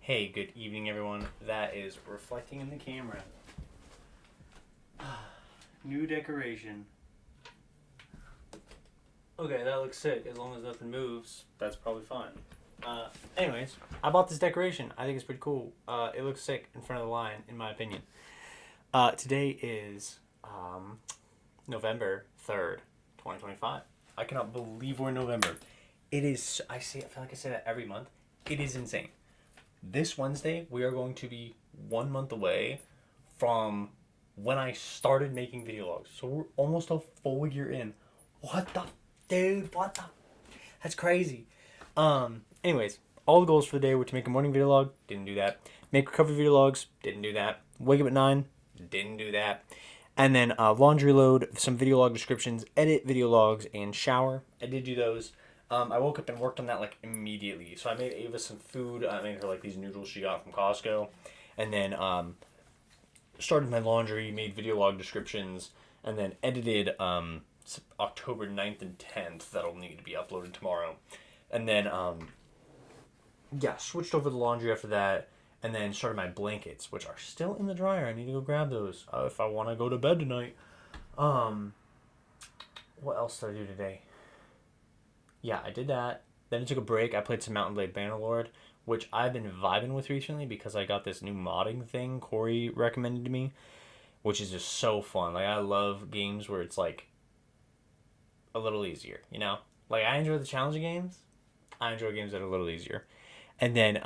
Hey, good evening, everyone. That is reflecting in the camera. New decoration. Okay, that looks sick. As long as nothing moves, that's probably fine. Anyways, I bought this decoration. I think it's pretty cool. It looks sick in front of the line, in my opinion. Today is November 3rd, 2025. I cannot believe we're in November. It is, I feel like I say that every month. It is insane. This Wednesday, we are going to be 1 month away from when I started making video logs. So we're almost a full year in. What the, dude? What the? That's crazy. Anyways, all the goals for the day were to make a morning video log. Didn't do that. Make recovery video logs. Didn't do that. Wake up at 9. Didn't do that. And then laundry load, some video log descriptions, edit video logs, and shower. I did do those. I woke up and worked on that like immediately. So I made Ava some food. I made her like these noodles she got from Costco, and then started my laundry, made video log descriptions, and then edited October 9th and 10th that'll need to be uploaded tomorrow, and then switched over the laundry after that, and then started my blankets, which are still in the dryer. I need to go grab those if I want to go to bed tonight. What else did I do today? Yeah, I did that. Then I took a break. I played some M&B Bannerlord, which I've been vibing with recently because I got this new modding thing Corey recommended to me, which is just so fun. Like, I love games where it's like a little easier, you know? Like, I enjoy the challenging games. I enjoy games that are a little easier. And then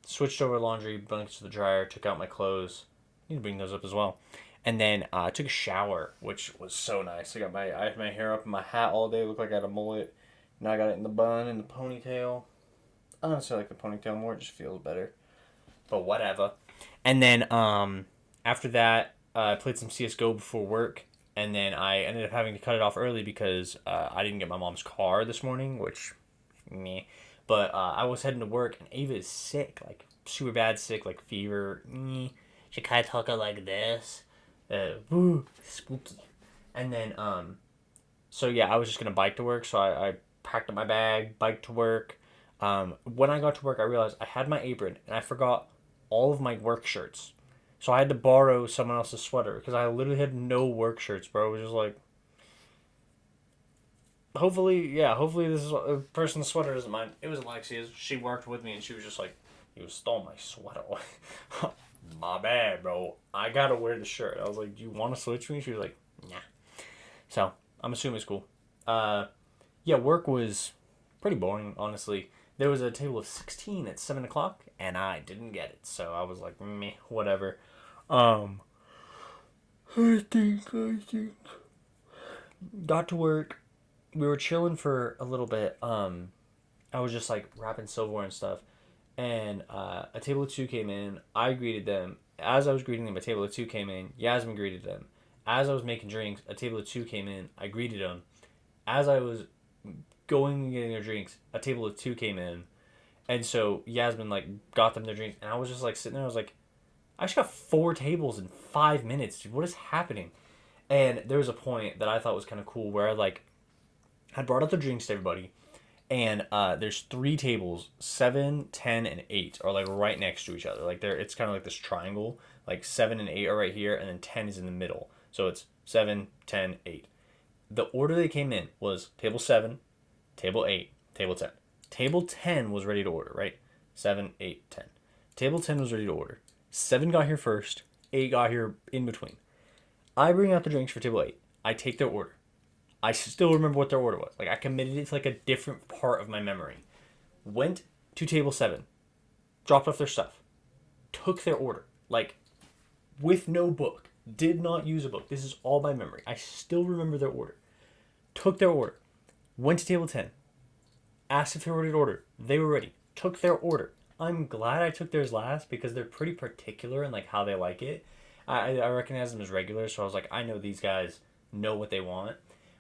switched over laundry, blankets to the dryer, took out my clothes. I need to bring those up as well. And then I took a shower, which was so nice. I had my hair up in my hat all day, looked like I had a mullet. Now I got it in the bun and the ponytail. I don't necessarily like the ponytail more, it just feels better. But whatever. And then after that, I played some CSGO before work. And then I ended up having to cut it off early because I didn't get my mom's car this morning, which, meh. But I was heading to work, and Ava is sick, like super bad sick, like fever. She kind of talking like this. Woo, spooky. And then, so yeah, I was just going to bike to work, so I packed up my bag, biked to work. When I got to work, I realized I had my apron and I forgot all of my work shirts. So I had to borrow someone else's sweater because I literally had no work shirts, bro. It was just like, hopefully this is a person's sweater isn't mine. It was Alexia's. She worked with me and she was just like, you stole my sweater. My bad, bro. I gotta wear the shirt. I was like, do you want to switch me? She was like, nah. So I'm assuming it's cool. Work was pretty boring, honestly. There was a table of 16 at 7 o'clock, and I didn't get it. So I was like, meh, whatever. Um, I think. Got to work. We were chilling for a little bit. I was just like wrapping silverware and stuff. And a table of two came in. I greeted them. As I was greeting them, a table of two came in. Yasmin greeted them. As I was making drinks, a table of two came in. I greeted them. As I was going and getting their drinks, a table of two came in, and so Yasmin like got them their drinks, and I was just like sitting there. I was like, I just got 4 tables in 5 minutes, dude. What is happening? And there was a point that I thought was kind of cool where I like had brought out the drinks to everybody, and there's 3 tables, 7, 10, and 8 are like right next to each other. Like it's kind of like this triangle. Like 7 and 8 are right here, and then 10 is in the middle. So it's 7, 10, 8. The order they came in was table 7, table 8, table 10. Table 10 was ready to order, right? 7, 8, 10. Table 10 was ready to order. 7 got here first, 8 got here in between. I bring out the drinks for table 8. I take their order. I still remember what their order was. Like, I committed it to like a different part of my memory. Went to table 7, dropped off their stuff, took their order. Like, with no book. Did not use a book. This is all by memory. I still remember their order. Took their order. Went to table 10. Asked if they were ready to order. They were ready. Took their order. I'm glad I took theirs last because they're pretty particular in like how they like it. I recognize them as regulars, so I was like, I know these guys know what they want.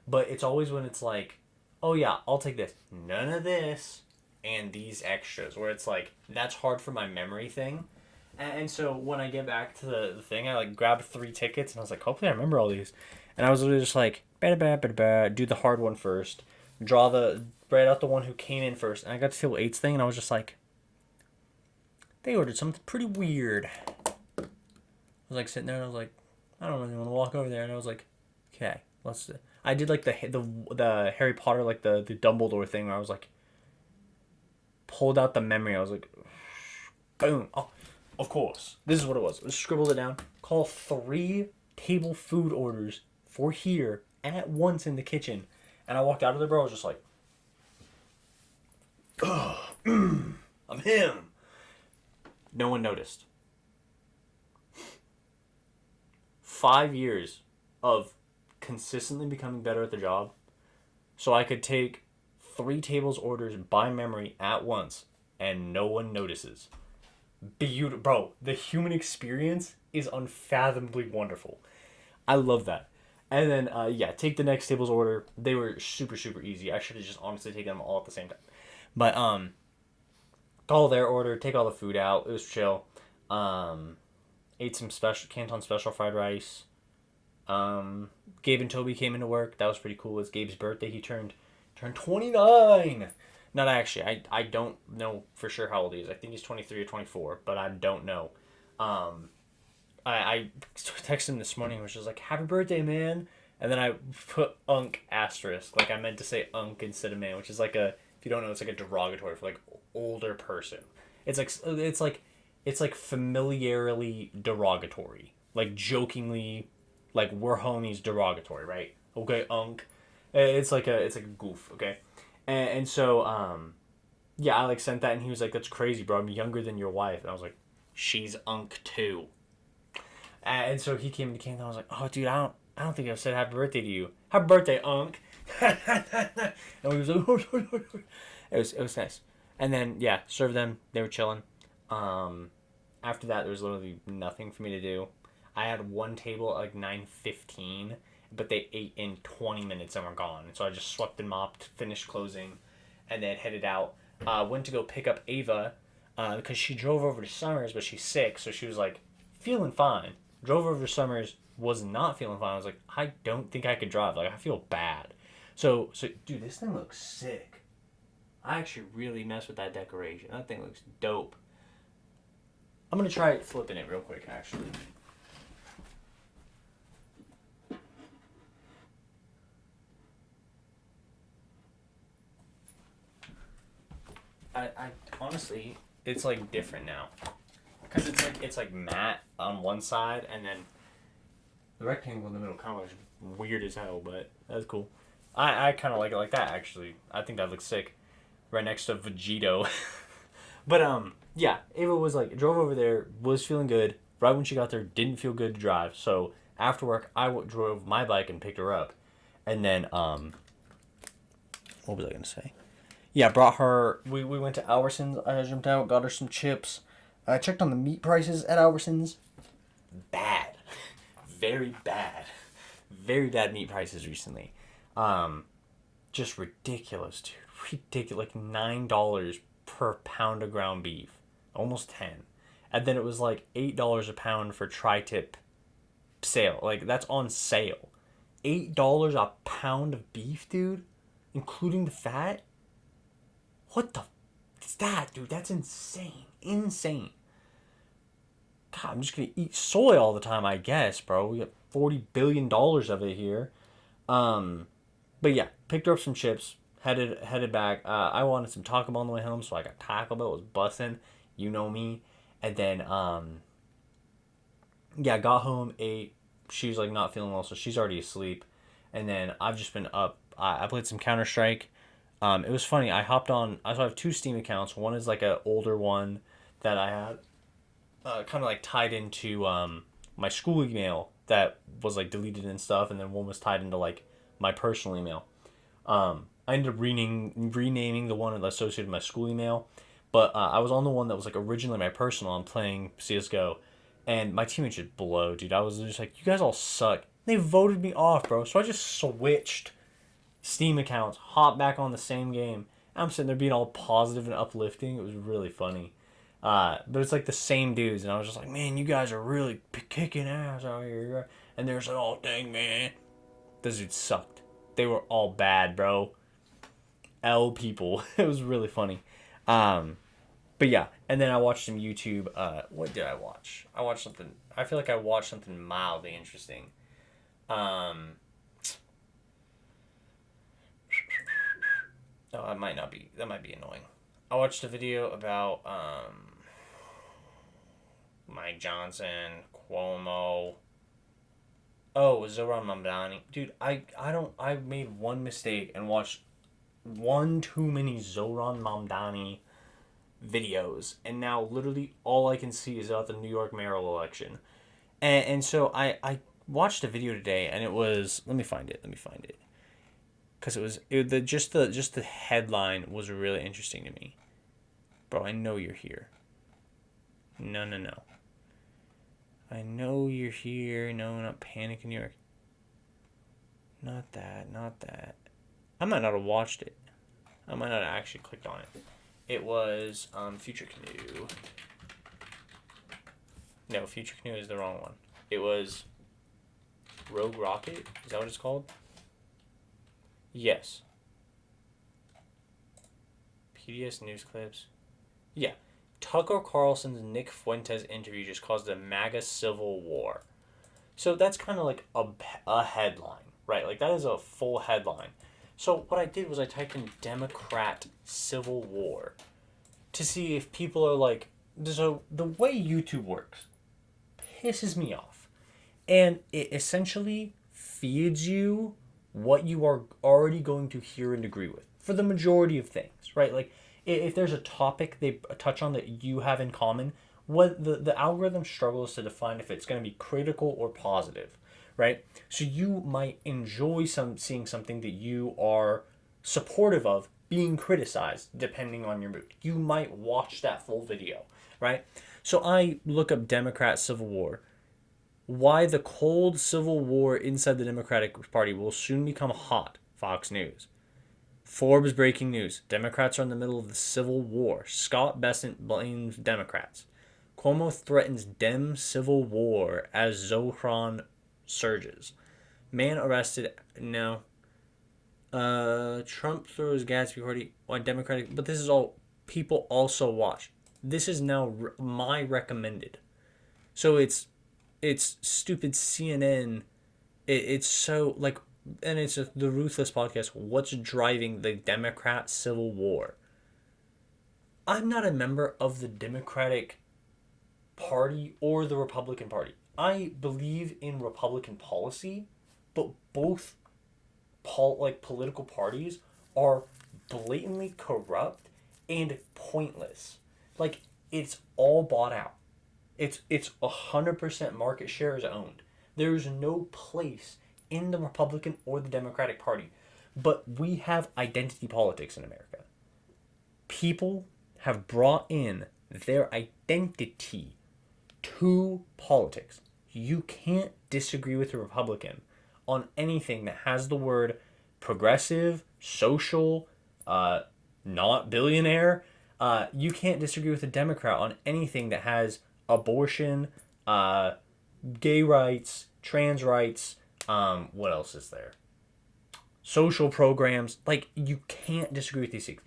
But it's always when it's like, oh yeah, I'll take this. None of this and these extras. Where it's like, that's hard for my memory thing. And so when I get back to the thing, I like grabbed 3 tickets and I was like, hopefully I remember all these. And I was literally just like, do the hard one first, write out the one who came in first. And I got to table 8's thing and I was just like, They ordered something pretty weird. I was like sitting there and I was like, I don't really want to walk over there. And I was like, okay, let's. I did like the Harry Potter, like the Dumbledore thing where I was like, pulled out the memory. I was like, boom. Oh, of course. This is what it was. I scribbled it down. Call 3 table food orders for here at once in the kitchen. And I walked out of there, bro. I was just like, I'm him. No one noticed. 5 years of consistently becoming better at the job so I could take 3 tables orders by memory at once and no one notices. Beautiful. Bro, the human experience is unfathomably wonderful. I love that. And then, take the next table's order. They were super, super easy. I should have just honestly taken them all at the same time. But, call their order, take all the food out. It was chill. Ate some special Canton special fried rice. Gabe and Tobie came into work. That was pretty cool. It was Gabe's birthday. He turned 29. Not actually. I don't know for sure how old he is. I think he's 23 or 24, but I don't know. I texted him this morning, which was like, "Happy birthday, man!" And then I put "unk" asterisk, like I meant to say "unk" instead of "man," which is like a, if you don't know, it's like a derogatory for like older person. It's like familiarly derogatory, like jokingly, like we're homies derogatory, right? Okay, "unk." It's like a goof, okay, and so I like sent that and he was like, "That's crazy, bro. I'm younger than your wife," and I was like, "She's unk too." And so he came and I was like, "Oh, dude, I don't think I said happy birthday to you. Happy birthday, Unc." And we was like, it was nice. And then served them. They were chilling. After that, there was literally nothing for me to do. I had one table at like 9:15, but they ate in 20 minutes and were gone. So I just swept and mopped, finished closing, and then headed out. Went to go pick up Ava because she drove over to Summers, but she's sick, so she was like feeling fine. Drove over to Summers, was not feeling fine. I was like, I don't think I could drive. Like, I feel bad. So dude, this thing looks sick. I actually really messed with that decoration. That thing looks dope. I'm gonna try flipping it real quick, actually. I honestly, it's like different now, because it's like matte on one side, and then the rectangle in the middle kind of looks weird as hell, but that's cool. I kind of like it like that, actually. I think that looks sick. Right next to Vegito. But, Ava was like, drove over there, was feeling good. Right when she got there, didn't feel good to drive. So, after work, drove my bike and picked her up. And then, what was I going to say? Yeah, brought her, we went to Albertsons. I jumped out, got her some chips. I checked on the meat prices at Albertsons. Bad. Very bad. Very bad meat prices recently. Just ridiculous, dude. Ridiculous. Like $9 per pound of ground beef. Almost 10. And then it was like $8 a pound for tri-tip sale. Like, that's on sale. $8 a pound of beef, dude? Including the fat? What the is that, dude? That's insane. Insane. God, I'm just gonna eat soy all the time, I guess, bro. We got $40 billion of it here. But yeah, picked her up some chips, headed back. I wanted some Taco Bell on the way home, so I got Taco Bell. It was busting, you know me. And then got home, ate. She was like not feeling well, so she's already asleep. And then I've just been up. I played some Counter Strike. It was funny. I hopped on. I have 2 Steam accounts. One is like an older one that I had, kind of like tied into my school email that was like deleted and stuff, and then one was tied into like my personal email. I ended up renaming the one associated with my school email, but I was on the one that was like originally my personal. I'm playing CS:GO, and my teammates just blow, dude. I was just like, you guys all suck. They voted me off, bro. So I just switched Steam accounts, hopped back on the same game. I'm sitting there being all positive and uplifting. It was really funny. But it's like the same dudes, and I was just like, man, you guys are really kicking ass out here. And they're just like, oh, dang, man. Those dudes sucked. They were all bad, bro. L people. It was really funny. But yeah, and then I watched some YouTube. What did I watch? I watched something. I feel like I watched something mildly interesting. Um, oh, that might not be. That might be annoying. I watched a video about Mike Johnson, Cuomo. Oh, Zoran Mamdani. Dude, I don't. I made one mistake and watched one too many Zoran Mamdani videos, and now literally all I can see is about the New York mayoral election. And so I watched a video today, and it was, let me find it. Because just the headline was really interesting to me. Bro, I know you're here. No, no, no. I know you're here. No, not Panic in New York. Not that, not that. I might not have watched it. I might not have actually clicked on it. It was Future Canoe. No, Future Canoe is the wrong one. It was Rogue Rocket. Is that what it's called? Yes. PDS News Clips. Yeah. Tucker Carlson's Nick Fuentes interview just caused a MAGA civil war. So that's kind of like a headline, right? Like that is a full headline. So what I did was I typed in Democrat civil war to see if people are like, so the way YouTube works pisses me off. And it essentially feeds you what you are already going to hear and agree with for the majority of things, right? Like if there's a topic they touch on that you have in common, what the algorithm struggles to define if it's going to be critical or positive, right? So you might enjoy seeing something that you are supportive of being criticized depending on your mood. You might watch that full video, right? So I look up Democrat Civil War. Why the cold civil war inside the Democratic Party will soon become hot, Fox News. Forbes breaking news. Democrats are in the middle of the civil war. Scott Bessent blames Democrats. Cuomo threatens Dem civil war as Zohran surges. Man arrested. No. Trump throws Gatsby party on Democratic. But this is all people also watch. This is now my recommended. So it's stupid CNN. It's so like, and it's the Ruthless podcast. What's driving the Democrat civil war? I'm not a member of the Democratic Party or the Republican Party. I believe in Republican policy, but both political parties are blatantly corrupt and pointless. Like it's all bought out. It's 100% market share is owned. There's no place in the Republican or the Democratic Party, but we have identity politics in America. People have brought in their identity to politics. You can't disagree with a Republican on anything that has the word progressive, social, not billionaire. You can't disagree with a Democrat on anything that has abortion, gay rights, trans rights. What else is there? Social programs. Like you can't disagree with these things.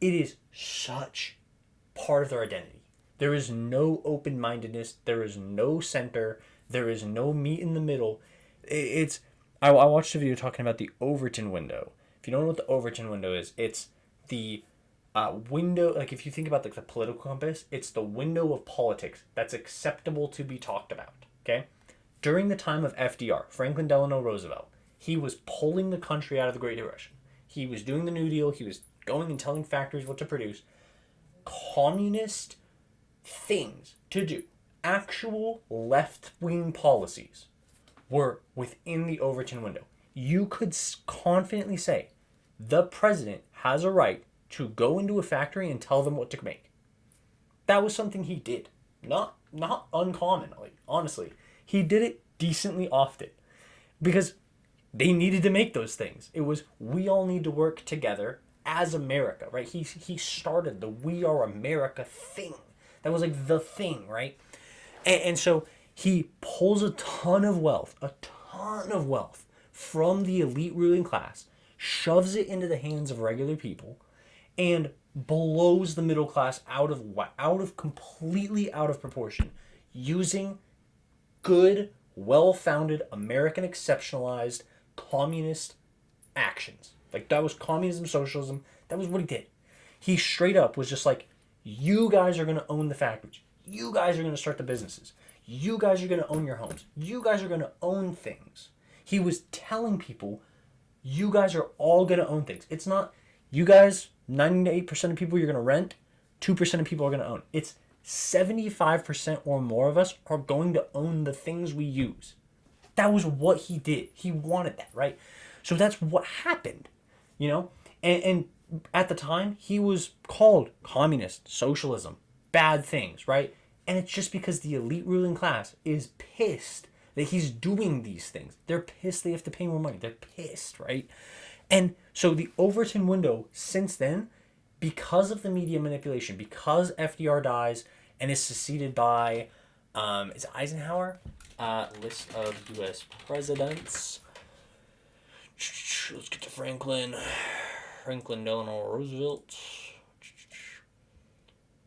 It is such part of their identity. There is no open-mindedness. There is no center. There is no meat in the middle. It's. I watched a video talking about the Overton window. If you don't know what the Overton window is, it's the window. Like if you think about like the political compass, it's the window of politics that's acceptable to be talked about. Okay, during the time of FDR, Franklin Delano Roosevelt, he was pulling the country out of the Great Depression. He was doing the New Deal. He was going and telling factories what to produce. Communist things to do, actual left-wing policies, were within the Overton window. You could confidently say the president has a right to go into a factory and tell them what to make. That was something he did. Not uncommon, like, honestly. He did it decently often. Because they needed to make those things. It was, we all need to work together as America, right? He started the We Are America thing. That was like the thing, right? And so he pulls a ton of wealth from the elite ruling class, shoves it into the hands of regular people, and blows the middle class completely out of proportion, using good, well-founded, American exceptionalized communist actions. Like, that was communism, socialism. That was what he did. He straight up was just like, you guys are going to own the factories. You guys are going to start the businesses. You guys are going to own your homes. You guys are going to own things. He was telling people, you guys are all going to own things. It's not, you guys, 98% of people you're going to rent, 2% of people are going to own. It's 75% or more of us are going to own the things we use. That was what he did. He wanted that, right? So that's what happened, you know? And at the time, he was called communist, socialism, bad things, right? And it's just because the elite ruling class is pissed that he's doing these things. They're pissed they have to pay more money. They're pissed, right? And so the Overton window, since then, because of the media manipulation, because FDR dies and is succeeded by, is it Eisenhower? List of U.S. presidents. Let's get to Franklin Delano Roosevelt.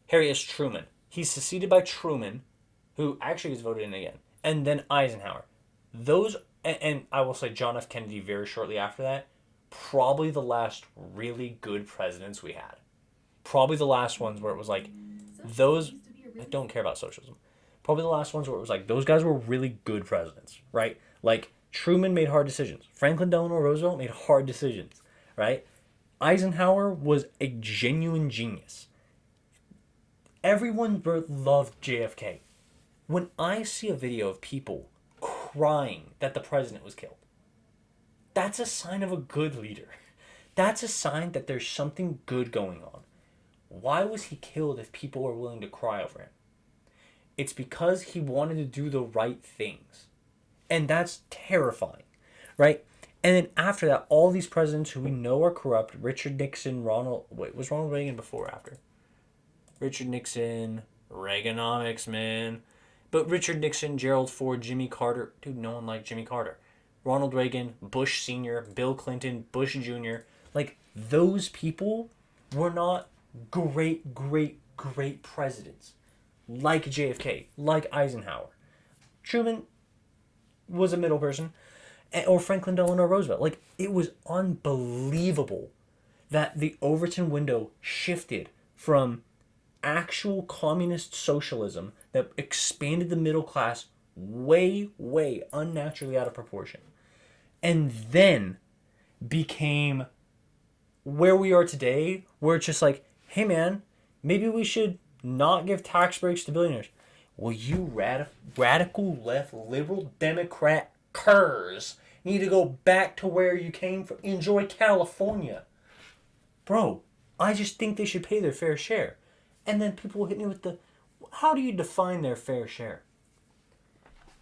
Harry S. Truman. He's succeeded by Truman, who actually is voted in again, and then Eisenhower. Those, and I will say John F. Kennedy very shortly after that, probably the last really good presidents we had. Probably the last ones where it was like, those, I don't care about socialism. Probably the last ones where it was like, those guys were really good presidents, right? Like, Truman made hard decisions. Franklin Delano Roosevelt made hard decisions, right? Eisenhower was a genuine genius. Everyone loved JFK. When I see a video of people crying that the president was killed, that's a sign of a good leader. That's a sign that there's something good going on. Why was he killed if people were willing to cry over him? It's because he wanted to do the right things. And that's terrifying, right? And then after that, all these presidents who we know are corrupt, Richard Nixon, was Ronald Reagan before or after? Richard Nixon, Reaganomics, man. But Richard Nixon, Gerald Ford, Jimmy Carter, dude, no one liked Jimmy Carter. Ronald Reagan, Bush Sr., Bill Clinton, Bush Jr., like, those people were not great presidents. Like JFK, like Eisenhower. Truman was a middle person, or Franklin Delano Roosevelt. Like, it was unbelievable that the Overton window shifted from actual communist socialism that expanded the middle class way unnaturally out of proportion, and then became where we are today, where it's just like, hey man, maybe we should not give tax breaks to billionaires. Well, you radical left liberal Democrat curs need to go back to where you came from. Enjoy California. Bro, I just think they should pay their fair share. And then people will hit me with the, how do you define their fair share?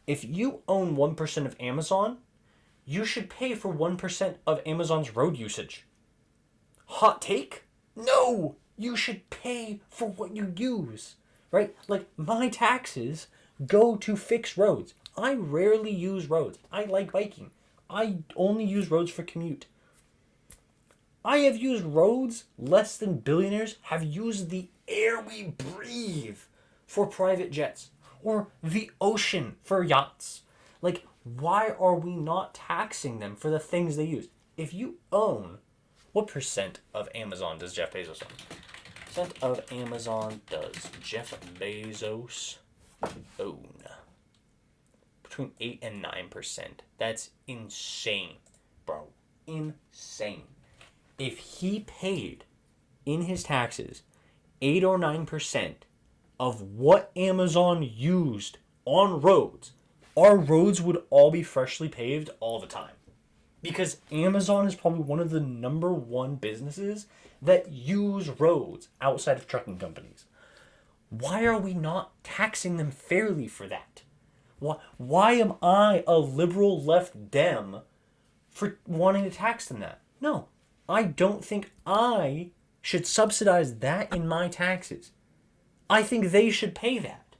If you own 1% of Amazon, you should pay for 1% of Amazon's road usage. Hot take? No! You should pay for what you use, right? Like, my taxes go to fix roads. I rarely use roads. I like biking. I only use roads for commute. I have used roads less than billionaires have used the air we breathe for private jets, or the ocean for yachts. Like, why are we not taxing them for the things they use? If you own, what percent of Amazon does Jeff Bezos own? Percent of Amazon does Jeff Bezos own? Between 8 and 9%. That's insane, bro. Insane. If he paid in his taxes 8 or 9% of what Amazon used on roads, our roads would all be freshly paved all the time. Because Amazon is probably one of the number one businesses that use roads outside of trucking companies. Why are we not taxing them fairly for that? Why am I a liberal left Dem for wanting to tax them that? No, I don't think I should subsidize that in my taxes. I think they should pay that.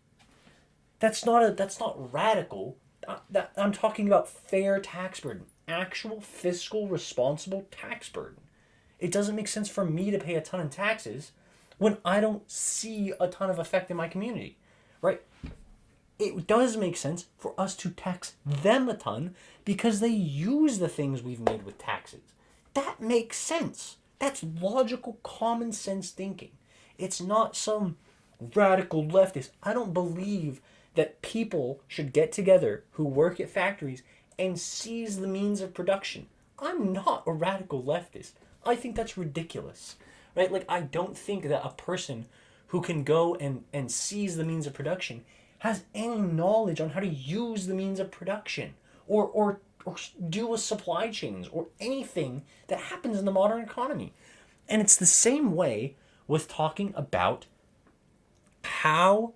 That's not radical. I'm talking about fair tax burden. Actual fiscal responsible tax burden. It doesn't make sense for me to pay a ton in taxes when I don't see a ton of effect in my community, right? It does make sense for us to tax them a ton because they use the things we've made with taxes. That makes sense. That's logical, common sense thinking. It's not some radical leftist. I don't believe that people should get together who work at factories and seize the means of production. I'm not a radical leftist. I think that's ridiculous. Right? Like, I don't think that a person who can go and seize the means of production has any knowledge on how to use the means of production or do with supply chains or anything that happens in the modern economy. And it's the same way with talking about how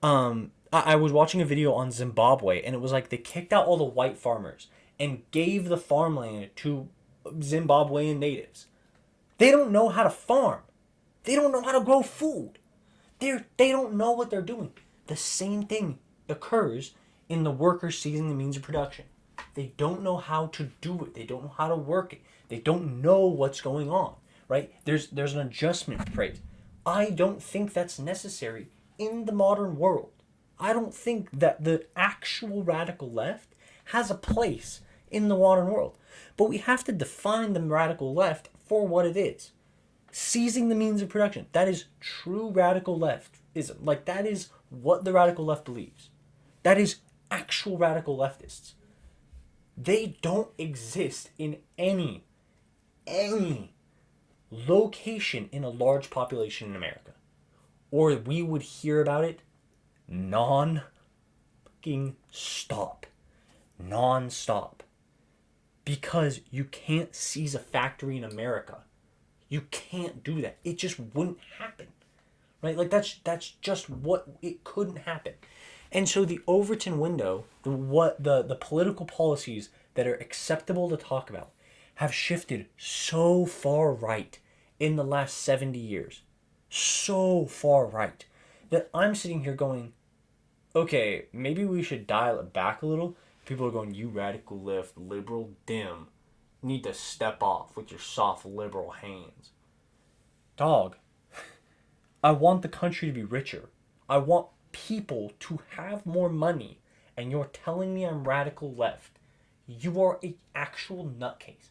I was watching a video on Zimbabwe, and it was like they kicked out all the white farmers and gave the farmland to Zimbabwean natives. They don't know how to farm. They don't know how to grow food. They don't know what they're doing. The same thing occurs in the workers seizing the means of production. They don't know how to do it. They don't know how to work it. They don't know what's going on, right? There's an adjustment phase. I don't think that's necessary in the modern world. I don't think that the actual radical left has a place in the modern world. But we have to define the radical left for what it is. Seizing the means of production. That is true radical leftism. Like, that is what the radical left believes. That is actual radical leftists. They don't exist in any location in a large population in America. Or we would hear about it non-stop. Non-stop. Because you can't seize a factory in America. You can't do that. It just wouldn't happen. Right? Like, that's just what it couldn't happen. And so the Overton window, the political policies that are acceptable to talk about have shifted so far right in the last 70 years. So far right that I'm sitting here going, okay, maybe we should dial it back a little. People are going, you radical left, liberal, dim, need to step off with your soft liberal hands. Dog, I want the country to be richer. I want people to have more money. And you're telling me I'm radical left. You are an actual nutcase.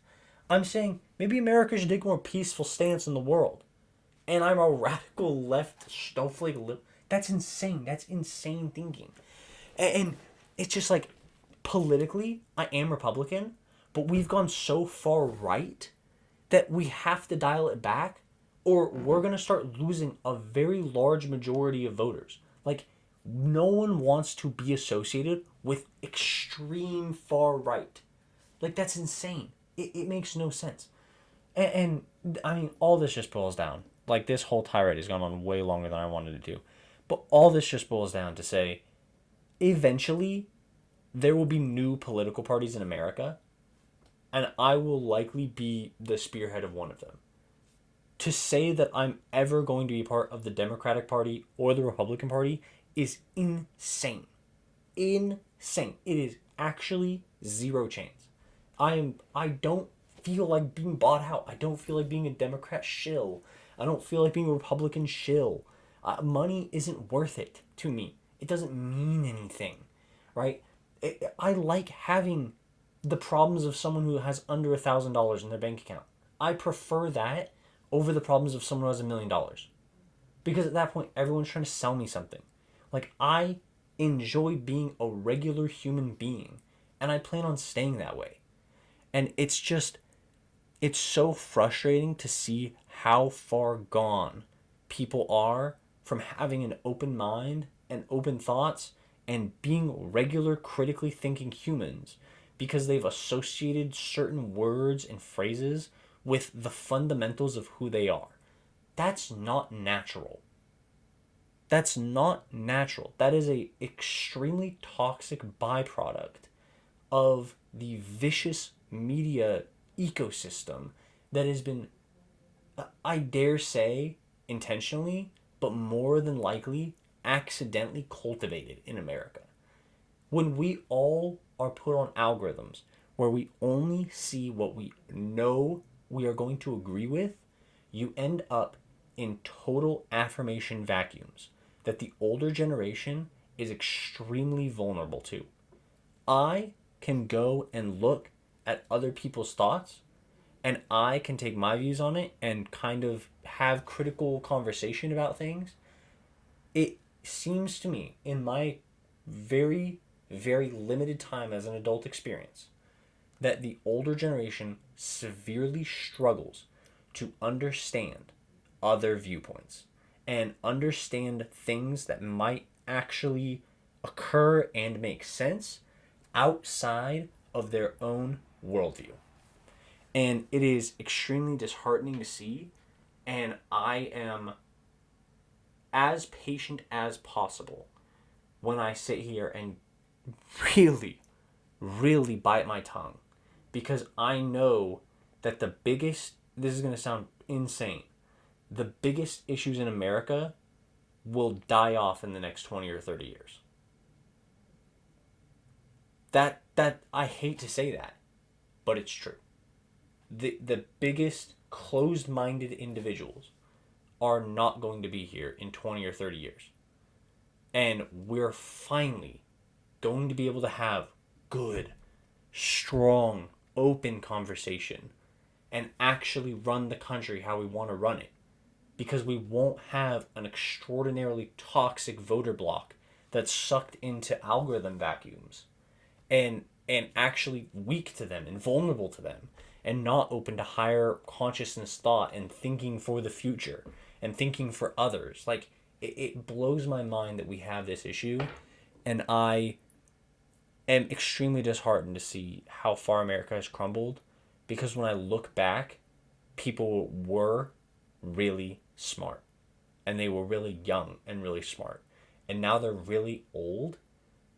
I'm saying maybe America should take a more peaceful stance in the world. And I'm a radical left snowflake liberal. That's insane. That's insane thinking. And it's just like, politically, I am Republican, but we've gone so far right that we have to dial it back, or we're going to start losing a very large majority of voters. Like, no one wants to be associated with extreme far right. Like, that's insane. It makes no sense. And I mean, all this just boils down. Like, this whole tirade has gone on way longer than I wanted to do. But all this just boils down to say, eventually, there will be new political parties in America, and I will likely be the spearhead of one of them. To say that I'm ever going to be part of the Democratic Party or the Republican Party is insane. Insane. It is actually zero chance. I don't feel like being bought out. I don't feel like being a Democrat shill. I don't feel like being a Republican shill. Money isn't worth it to me. It doesn't mean anything, right? I like having the problems of someone who has under $1,000 in their bank account. I prefer that over the problems of someone who has $1 million. Because at that point, everyone's trying to sell me something. Like, I enjoy being a regular human being, and I plan on staying that way. And it's so frustrating to see how far gone people are from having an open mind and open thoughts and being regular, critically thinking humans because they've associated certain words and phrases with the fundamentals of who they are. That's not natural. That's not natural. That is a extremely toxic byproduct of the vicious media ecosystem that has been, I dare say, intentionally, but more than likely, accidentally cultivated in America. When we all are put on algorithms where we only see what we know we are going to agree with, you end up in total affirmation vacuums that the older generation is extremely vulnerable to. I can go and look at other people's thoughts, and I can take my views on it and kind of have critical conversation about things. It seems to me, in my very, very limited time as an adult experience, that the older generation severely struggles to understand other viewpoints and understand things that might actually occur and make sense outside of their own worldview. And it is extremely disheartening to see. And I am as patient as possible when I sit here and really, really bite my tongue. Because I know that this is going to sound insane, the biggest issues in America will die off in the next 20 or 30 years. That I hate to say that, but it's true. The biggest closed-minded individuals are not going to be here in 20 or 30 years. And we're finally going to be able to have good, strong, open conversation and actually run the country how we want to run it. Because we won't have an extraordinarily toxic voter bloc that's sucked into algorithm vacuums and actually weak to them and vulnerable to them and not open to higher consciousness thought and thinking for the future and thinking for others. Like, it blows my mind that we have this issue, and I am extremely disheartened to see how far America has crumbled, because when I look back, people were really smart, and they were really young and really smart, and now they're really old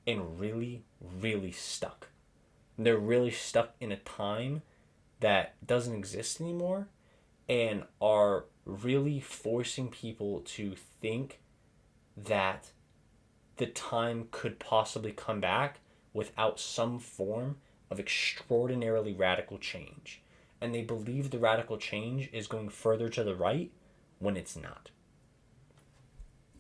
and really, really stuck. They're really stuck in a time that doesn't exist anymore and are really forcing people to think that the time could possibly come back without some form of extraordinarily radical change. And they believe the radical change is going further to the right when it's not.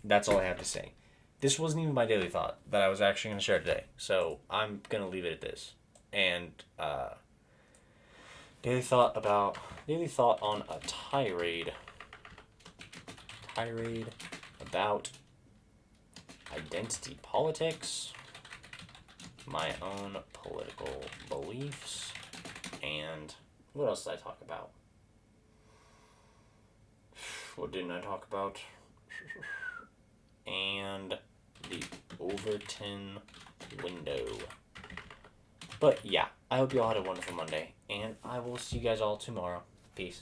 That's all I have to say. This wasn't even my daily thought that I was actually going to share today, so I'm going to leave it at this. And daily thought on a tirade about identity politics, my own political beliefs, and what else did I talk about? What didn't I talk about? And the Overton Window. But yeah, I hope you all had a wonderful Monday, and I will see you guys all tomorrow. Peace.